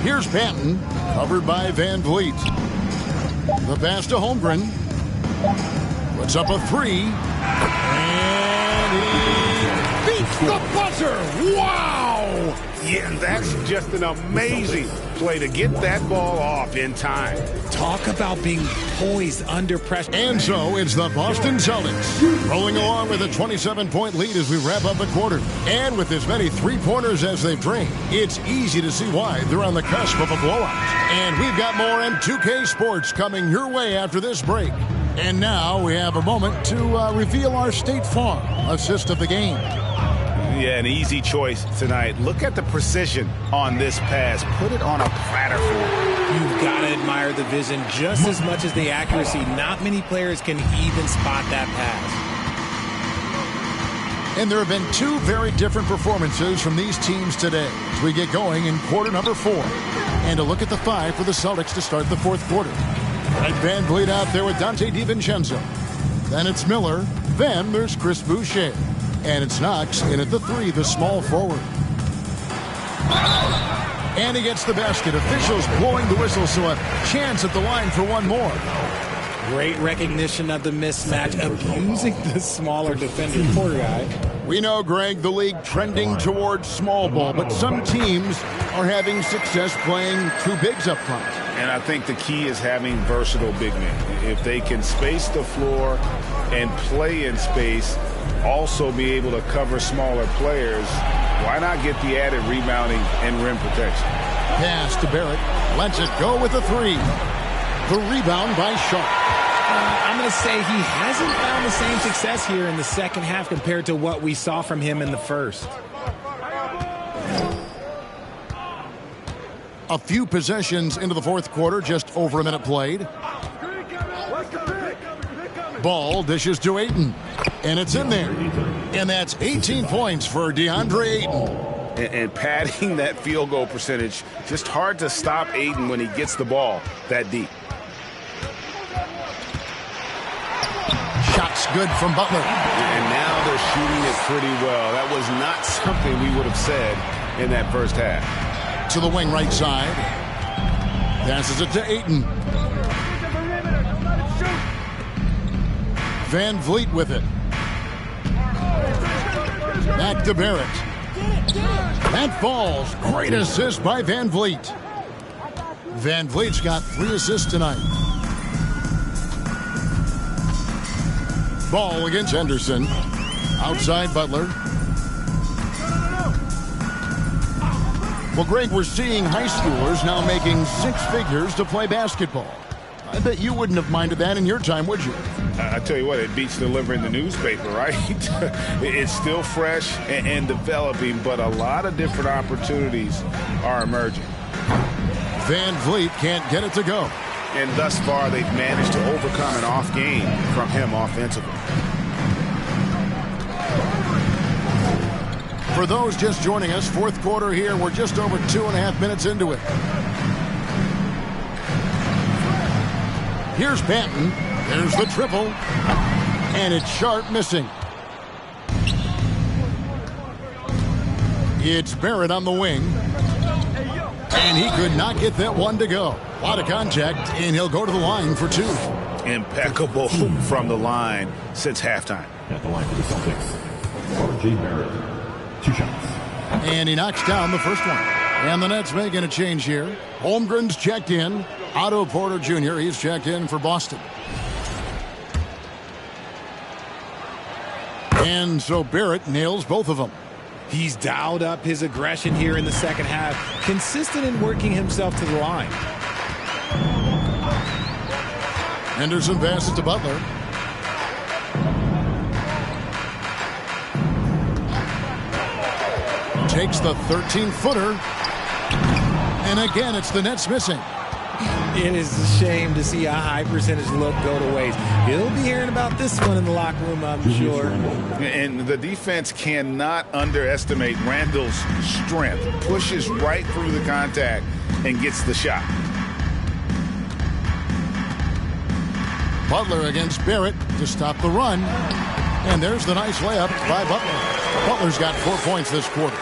Here's Panton, covered by Van Vliet. The pass to Holmgren. Puts up a 3. And he beats the buzzer. Wow! Yeah, that's just an amazing play to get that ball off in time. Talk about being poised under pressure. And so it's the Boston Celtics rolling along with a 27-point lead as we wrap up the quarter. And with as many three-pointers as they've drained, it's easy to see why they're on the cusp of a blowout. And we've got more in 2K Sports coming your way after this break. And now we have a moment to reveal our State Farm assist of the game. Yeah, an easy choice tonight. Look at the precision on this pass. Put it on a platter for him. You've got to admire the vision just as much as the accuracy. Not many players can even spot that pass. And there have been 2 very different performances from these teams today as we get going in quarter number 4. And a look at the 5 for the Celtics to start the 4th quarter. Right, Van Vliet out there with Dante DiVincenzo. Then it's Miller. Then there's Chris Boucher. And it's Knox in at the 3, the small forward. And he gets the basket. Officials blowing the whistle, so a chance at the line for one more. Great recognition of the mismatch, abusing the smaller defender, poor guy. We know, Greg, the league trending towards small ball, but some teams are having success playing 2 bigs up front. And I think the key is having versatile big men. If they can space the floor and play in space, also be able to cover smaller players, why not get the added rebounding and rim protection? Pass to Barrett. Lets it go with a three. The rebound by Sharp. I'm going to say he hasn't found the same success here in the second half compared to what we saw from him in the first. A few possessions into the fourth quarter, just over a minute played. Ball dishes to Ayton, and it's in there. And that's 18 points for DeAndre Ayton. And padding that field goal percentage, just hard to stop Ayton when he gets the ball that deep. Shots good from Butler. And now they're shooting it pretty well. That was not something we would have said in that first half. To the wing right side. Passes it to Ayton. Van Vliet with it. Back to Barrett. That falls. Great assist by Van Vliet. Van Vliet's got 3 assists tonight. Ball against Henderson. Outside Butler. Well, Greg, we're seeing high schoolers now making 6 figures to play basketball. I bet you wouldn't have minded that in your time, would you? I tell you what, it beats delivering the newspaper, right? It's still fresh and developing, but a lot of different opportunities are emerging. Van Vliet can't get it to go. And thus far, they've managed to overcome an off game from him offensively. For those just joining us, fourth quarter here, we're just over 2.5 minutes into it. Here's Banton. There's the triple. And it's Sharp missing. It's Barrett on the wing. And he could not get that one to go. A lot of contact, and he'll go to the line for 2. Impeccable from the line since halftime. At the line for the Celtics, R.J. Barrett, 2 shots. And he knocks down the first one. And the Nets making a change here. Holmgren's checked in. Otto Porter Jr., he's checked in for Boston. And so Barrett nails both of them. He's dialed up his aggression here in the second half, consistent in working himself to the line. Henderson passes to Butler. Takes the 13-footer. And again, it's the Nets missing. It is a shame to see a high percentage look go to waste. He'll be hearing about this one in the locker room, I'm sure. And the defense cannot underestimate Randall's strength. Pushes right through the contact and gets the shot. Butler against Barrett to stop the run. And there's the nice layup by Butler. Butler's got 4 points this quarter.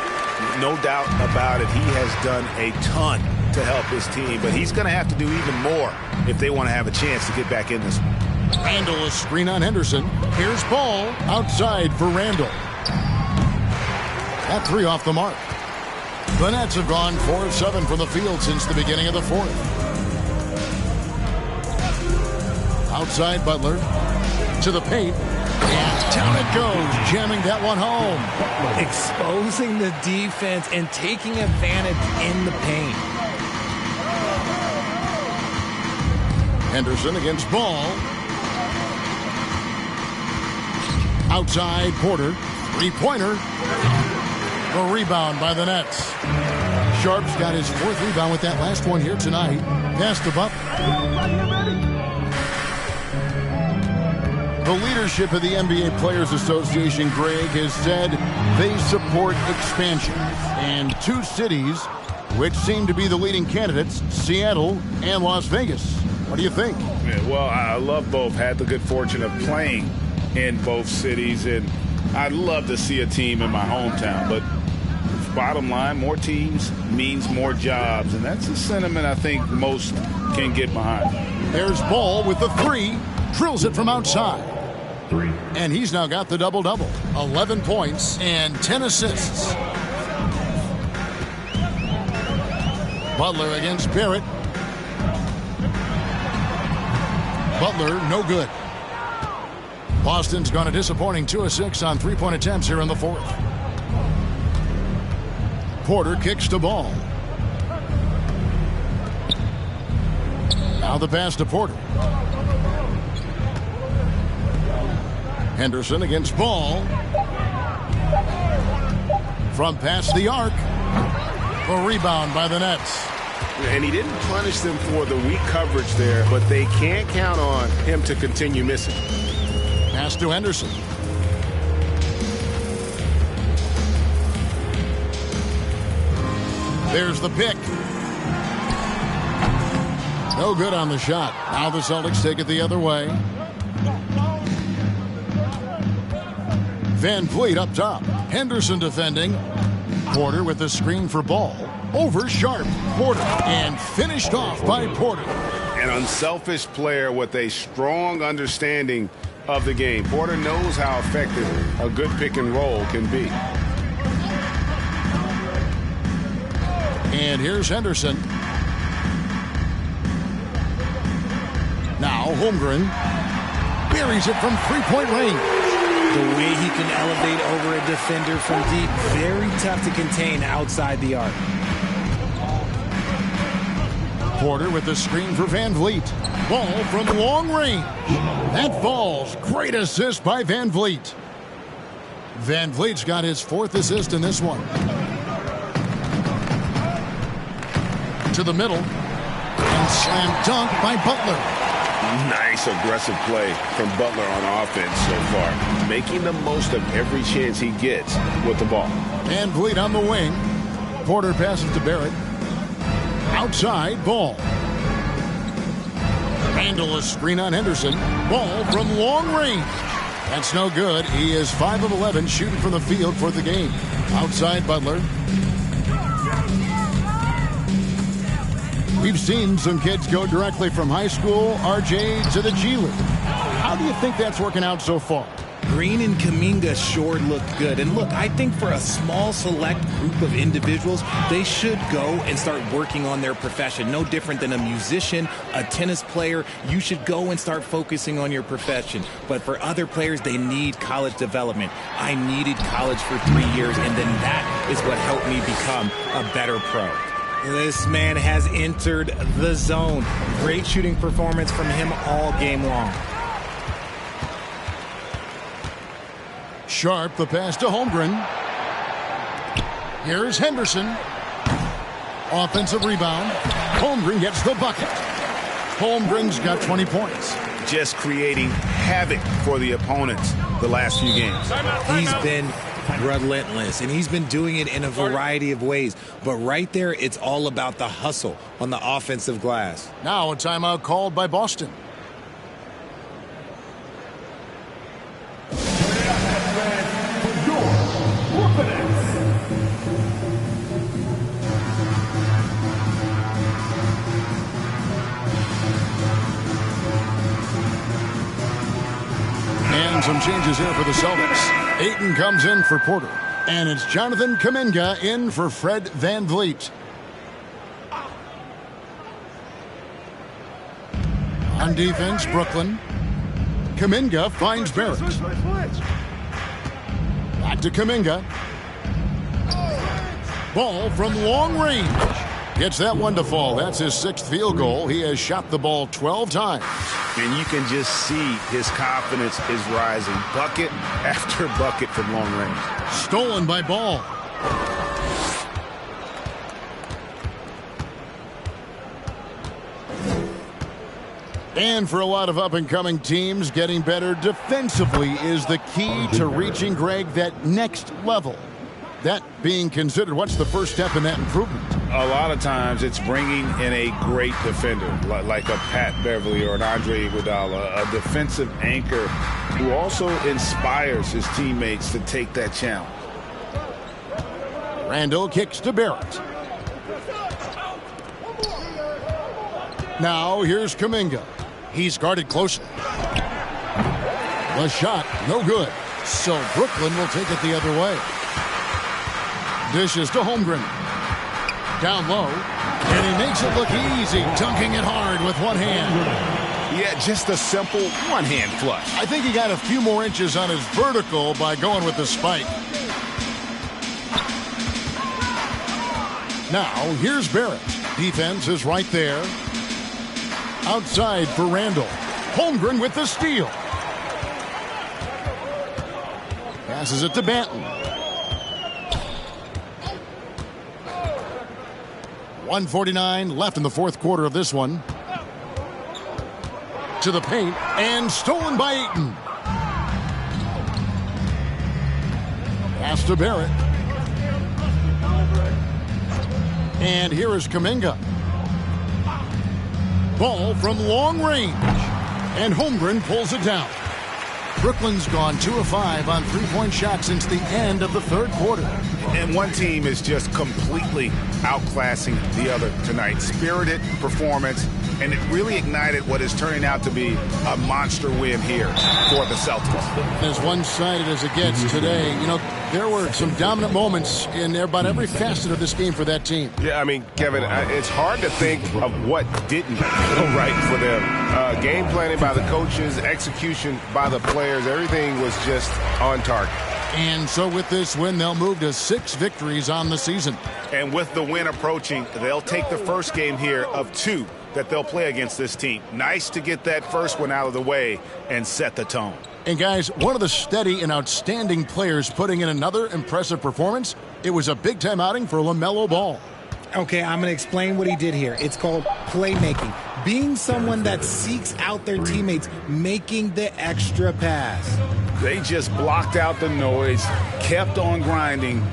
No doubt about it. He has done a ton to help his team, but he's going to have to do even more if they want to have a chance to get back in this one. Randall is screen on Henderson. Here's Ball outside for Randall. That 3 off the mark. The Nets have gone 4 of 7 from the field since the beginning of the fourth. Outside Butler to the paint. And down it goes, jamming that one home. Exposing the defense and taking advantage in the paint. Henderson against Ball. Outside Porter. 3-pointer. The rebound by the Nets. Sharp's got his 4th rebound with that last one here tonight. Pass to Butler. The leadership of the NBA Players Association, Greg, has said they support expansion. And 2 cities which seem to be the leading candidates, Seattle and Las Vegas. What do you think? Yeah, well, I love both. Had the good fortune of playing in both cities, and I'd love to see a team in my hometown. But bottom line, more teams means more jobs, and that's a sentiment I think most can get behind. There's Ball with the 3. Drills it from outside. 3. And he's now got the double-double. 11 points and 10 assists. Butler against Barrett. Butler, no good. Boston's gone a disappointing 2 of 6 on 3-point attempts here in the fourth. Porter kicks to Ball. Now the pass to Porter. Henderson against Ball. From past the arc. A rebound by the Nets. And he didn't punish them for the weak coverage there, but they can't count on him to continue missing. Pass to Henderson. There's the pick. No good on the shot. Now the Celtics take it the other way. Van Vliet up top. Henderson defending. Porter with the screen for Ball. Over Sharp. Porter. And finished off by Porter. An unselfish player with a strong understanding of the game. Porter knows how effective a good pick and roll can be. And here's Henderson. Now Holmgren buries it from three-point range. The way he can elevate over a defender from deep, very tough to contain outside the arc. Porter with the screen for Van Vliet. Ball from long range. That falls. Great assist by Van Vliet. Van Vliet's got his 4th assist in this one. To the middle. And slam dunk by Butler. Nice aggressive play from Butler on offense so far. Making the most of every chance he gets with the ball. Van Vliet on the wing. Porter passes to Barrett. Outside, Ball. Randall a screen on Henderson. Ball from long range. That's no good. He is 5 of 11 shooting from the field for the game. Outside, Butler. We've seen some kids go directly from high school, RJ, to the G League. How do you think that's working out so far? Green and Kuminga sure look good. And look, I think for a small select group of individuals, they should go and start working on their profession. No different than a musician, a tennis player. You should go and start focusing on your profession. But for other players, they need college development. I needed college for 3 years, and then that is what helped me become a better pro. This man has entered the zone. Great shooting performance from him all game long. Sharp, the pass to Holmgren. Here's Henderson. Offensive rebound. Holmgren gets the bucket. Holmgren's got 20 points. Just creating havoc for the opponents the last few games. He's been relentless, and he's been doing it in a variety of ways. But right there, it's all about the hustle on the offensive glass. Now a timeout called by Boston. And some changes here for the Celtics. Ayton comes in for Porter. And it's Jonathan Kuminga in for Fred Van Vliet. On defense, Brooklyn. Kuminga finds Barrett. Back to Kuminga. Ball from long range. Gets that one to fall. That's his 6th field goal. He has shot the ball 12 times. And you can just see his confidence is rising. Bucket after bucket from long range. Stolen by Ball. And for a lot of up-and-coming teams, getting better defensively is the key to reaching, Greg, that next level. That being considered, what's the first step in that improvement? A lot of times it's bringing in a great defender, like a Pat Beverly or an Andre Iguodala, a defensive anchor who also inspires his teammates to take that challenge. Randall kicks to Barrett. Now here's Kuminga. He's guarded closely. The shot, no good. So Brooklyn will take it the other way. Dishes to Holmgren. Down low. And he makes it look easy, dunking it hard with one hand. Yeah, just a simple one-hand flush. I think he got a few more inches on his vertical by going with the spike. Now, here's Barrett. Defense is right there. Outside for Randall. Holmgren with the steal. Passes it to Banton. 1:49 left in the fourth quarter of this one. To the paint, and stolen by Ayton. Pass to Barrett. And here is Kuminga. Ball from long range. And Holmgren pulls it down. Brooklyn's gone 2 of 5 on three-point shots since the end of the third quarter. And one team is just completely outclassing the other tonight. Spirited performance, and it really ignited what is turning out to be a monster win here for the Celtics. As one-sided as it gets today, you know, there were some dominant moments in about every facet of this game for that team. Yeah, I mean, Kevin, it's hard to think of what didn't go right for them. Game planning by the coaches, execution by the players, everything was just on target. And so with this win, they'll move to 6 victories on the season. And with the win approaching, they'll take the first game here of 2 that they'll play against this team. Nice to get that first one out of the way and set the tone. And guys, one of the steady and outstanding players putting in another impressive performance, it was a big-time outing for LaMelo Ball. Okay, I'm going to explain what he did here. It's called playmaking. Being someone that seeks out their teammates, making the extra pass. They just blocked out the noise, kept on grinding,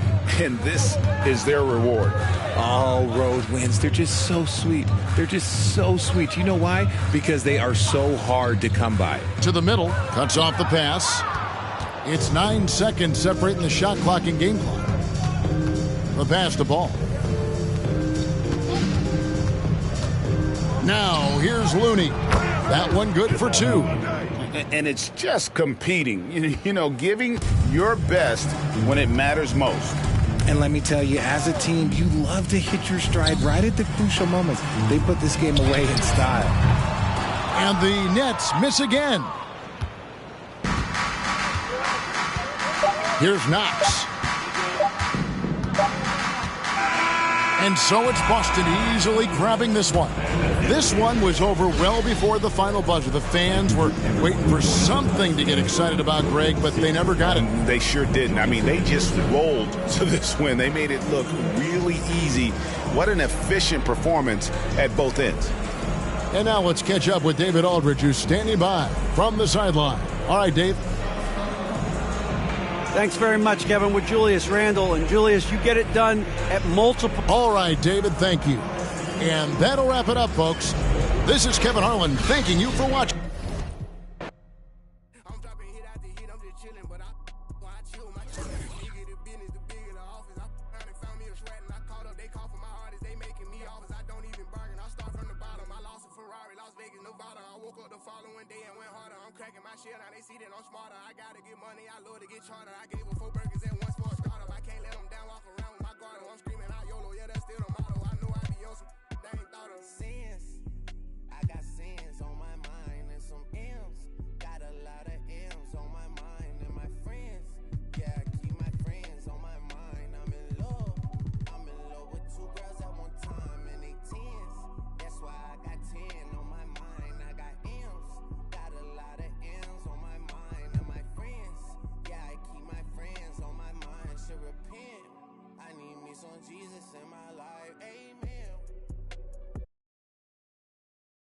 and this is their reward. All road wins. They're just so sweet. They're just so sweet. You know why? Because they are so hard to come by. To the middle, cuts off the pass. It's 9 seconds separating the shot clock and game clock. The pass to Ball. Now, here's Looney. That one good for 2. And it's just competing, you know, giving your best when it matters most. And let me tell you, as a team, you love to hit your stride right at the crucial moments. They put this game away in style. And the Nets miss again. Here's Knox. And so it's Boston easily grabbing this one. This one was over well before the final buzzer. The fans were waiting for something to get excited about, Greg, but they never got it. They sure didn't. I mean, they just rolled to this win. They made it look really easy. What an efficient performance at both ends. And now let's catch up with David Aldridge, who's standing by from the sideline. All right, Dave. Thanks very much, Kevin, with Julius Randle. And Julius, you get it done at multiple... All right, David, thank you. And that'll wrap it up, folks. This is Kevin Harlan thanking you for watching. Cracking my shit, now they see that I'm smarter. I gotta get money, I love to get charter. I gave a 4